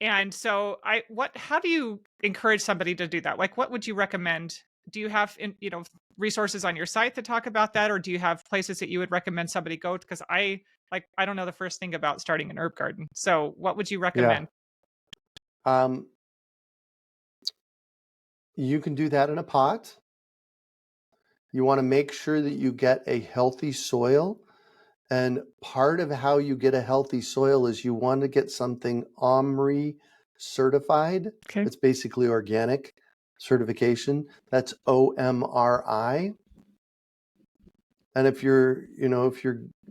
And so how do you encourage somebody to do that? Like, what would you recommend? Do you have, resources on your site that talk about that? Or do you have places that you would recommend somebody go to? Because I don't know the first thing about starting an herb garden. So what would you Yeah. recommend? Um, you can do that in a pot. You want to make sure that you get a healthy soil. And part of how you get a healthy soil is you want to get something OMRI certified. Okay. It's basically organic certification. That's OMRI. And if you're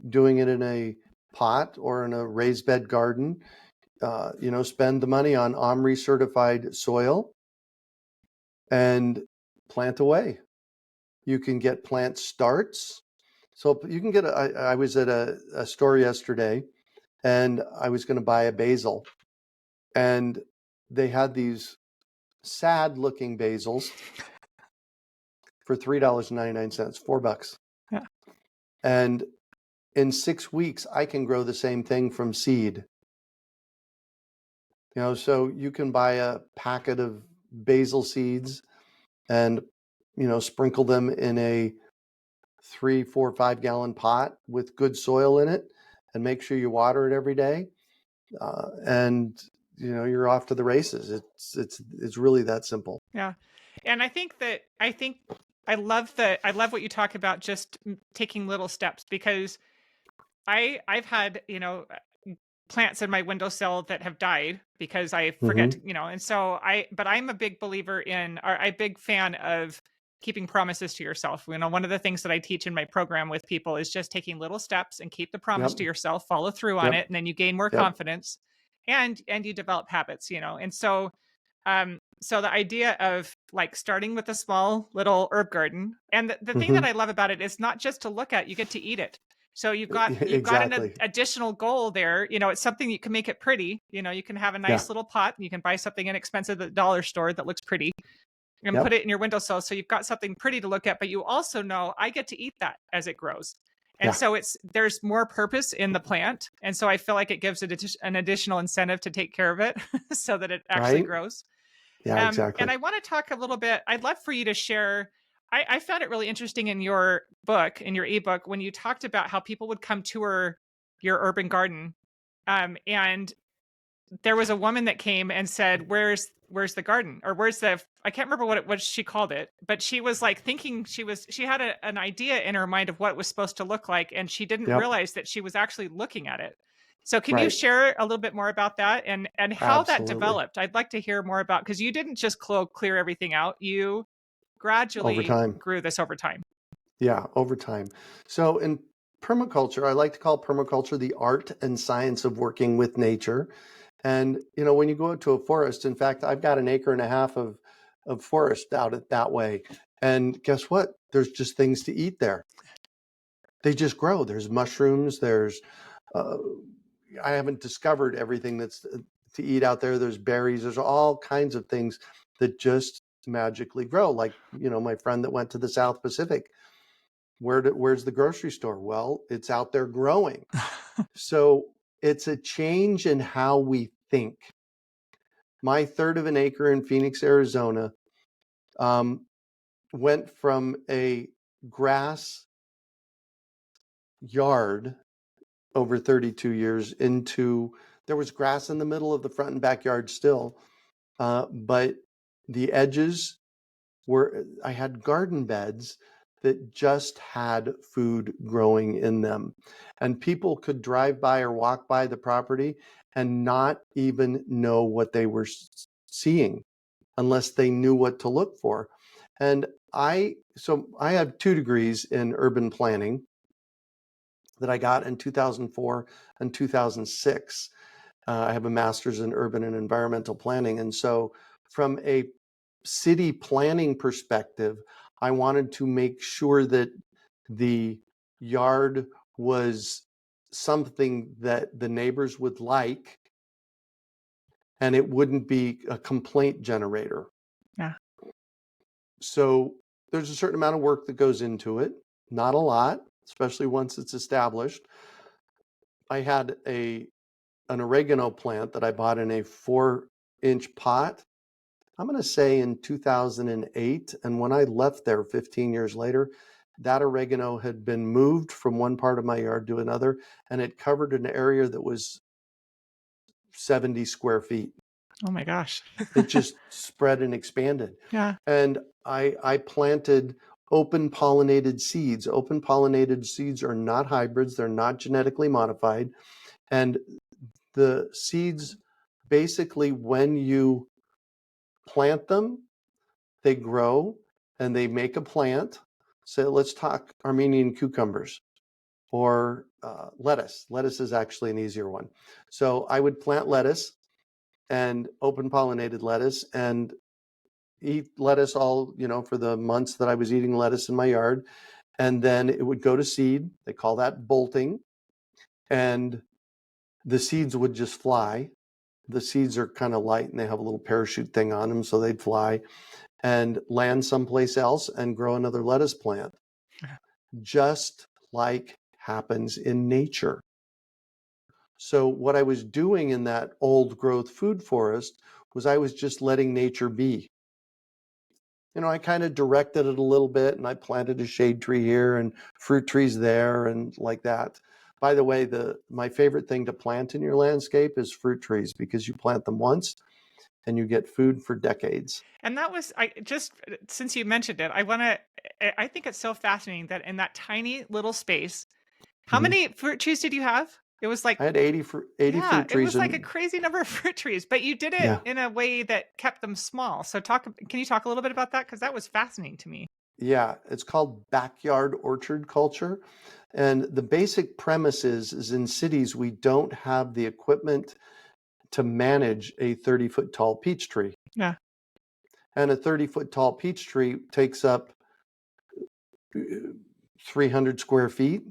doing it in a pot or in a raised bed garden, spend the money on OMRI certified soil and plant away. You can get plant starts. So you can I was at a store yesterday and I was going to buy a basil, and they had these sad looking basils for $3.99, $4. Yeah. And in 6 weeks, I can grow the same thing from seed. So you can buy a packet of basil seeds and, sprinkle them in a 3, 4, 5 gallon pot with good soil in it, and make sure you water it every day. And you're off to the races. It's really that simple. Yeah. And I love what you talk about, just taking little steps, because I've had, plants in my windowsill that have died because I forget Hmm. to, and so but I'm a big believer in, or a big fan of keeping promises to yourself. One of the things that I teach in my program with people is just taking little steps and keep the promise Yep. to yourself, follow through on Yep. it, and then you gain more Yep. confidence, and you develop habits, and so the idea of like starting with a small little herb garden, and the thing that Hmm. I love about it is not just to look at, you get to eat it. So you've got an Exactly. additional goal there. It's something you can make it pretty. You can have a Yeah. nice little pot, and you can buy something inexpensive at the dollar store that looks pretty and put Yep. it in your windowsill. So you've got something pretty to look at, but you also know I get to eat that as it grows. And Yeah. so there's more purpose in the plant. And so I feel like it gives it an additional incentive to take care of it so that it actually Right. grows. Yeah. And Exactly. I want to talk a little bit. I'd love for you to share. I found it really interesting in your book, in your ebook, when you talked about how people would come tour your urban garden. And there was a woman that came and said, "Where's the garden? Or where's the?" I can't remember what she called it, but she was like thinking she had an idea in her mind of what it was supposed to look like, and she didn't Yep. realize that she was actually looking at it. So can you Right. share a little bit more about that, and how that Absolutely. developed? I'd like to hear more about, because you didn't just clear everything out. You Over gradually time. grew this over time. Yeah. Over time. So in permaculture, I like to call permaculture the art and science of working with nature. And when you go out to a forest, in fact, I've got an acre and a half of forest out that way. And guess what? There's just things to eat there. They just grow. There's mushrooms. Uh, I haven't discovered everything that's to eat out there. There's berries. There's all kinds of things that just magically grow. Like, my friend that went to the South Pacific, where's the grocery store? Well, it's out there growing. So it's a change in how we think. My third of an acre in Phoenix, Arizona, um, went from a grass yard over 32 years into, there was grass in the middle of the front and backyard still, but the edges I had garden beds that just had food growing in them. And people could drive by or walk by the property and not even know what they were seeing unless they knew what to look for. And I have 2 degrees in urban planning that I got in 2004 and 2006. I have a master's in urban and environmental planning. And so, from a city planning perspective, I wanted to make sure that the yard was something that the neighbors would like, and it wouldn't be a complaint generator. Yeah. So, there's a certain amount of work that goes into it, not a lot, especially once it's established. I had a an oregano plant that I bought in a 4-inch pot, I'm going to say in 2008. And when I left there 15 years later, that oregano had been moved from one part of my yard to another, and it covered an area that was 70 square feet. Oh my gosh. It just spread and expanded. Yeah. And I planted open pollinated seeds. Open pollinated seeds are not hybrids, they're not genetically modified. And the seeds, basically, when you plant them, they grow and they make a plant. So let's talk Armenian cucumbers or lettuce. Lettuce is actually an easier one. So I would plant lettuce and open pollinated lettuce and eat lettuce all, for the months that I was eating lettuce in my yard. And then it would go to seed. They call that bolting. And the seeds would just fly. The seeds are kind of light and they have a little parachute thing on them, so they'd fly and land someplace else and grow another lettuce plant, just like happens in nature. So what I was doing in that old growth food forest was I was just letting nature be. I kind of directed it a little bit, and I planted a shade tree here and fruit trees there and like that. By the way, my favorite thing to plant in your landscape is fruit trees, because you plant them once and you get food for decades. And that was, I just, since you mentioned it, I think it's so fascinating that in that tiny little space, how Mhm. many fruit trees did you have? It was like, I had 80 yeah, fruit it trees, was like a and crazy number of fruit trees, but you did it yeah, in a way that kept them small. So can you talk a little bit about that? Because that was fascinating to me. yeah, it's called backyard orchard culture. And the basic premise is in cities, we don't have the equipment to manage a 30-foot tall peach tree. Yeah. And a 30-foot tall peach tree takes up 300 square feet.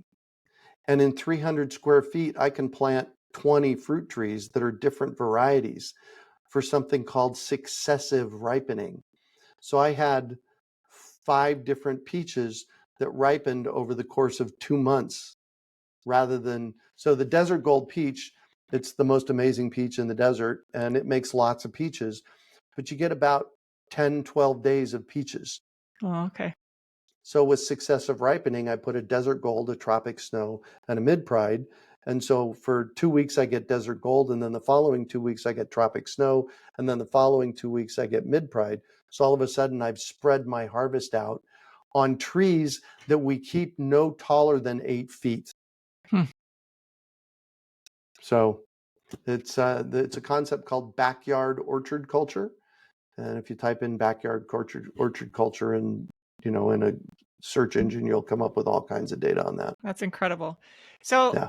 And in 300 square feet, I can plant 20 fruit trees that are different varieties for something called successive ripening. So I had 5 different peaches that ripened over the course of 2 months, so the desert gold peach, it's the most amazing peach in the desert, and it makes lots of peaches, but you get about 10, 12 days of peaches. Oh, okay. So with successive ripening, I put a desert gold, a tropic snow, and a mid pride. And so for 2 weeks, I get desert gold. And then the following 2 weeks, I get tropic snow. And then the following 2 weeks, I get mid pride. So all of a sudden, I've spread my harvest out on trees that we keep no taller than 8 feet. Hmm. So it's a concept called backyard orchard culture. And if you type in backyard orchard culture and in a search engine, you'll come up with all kinds of data on that. That's incredible. So Yeah.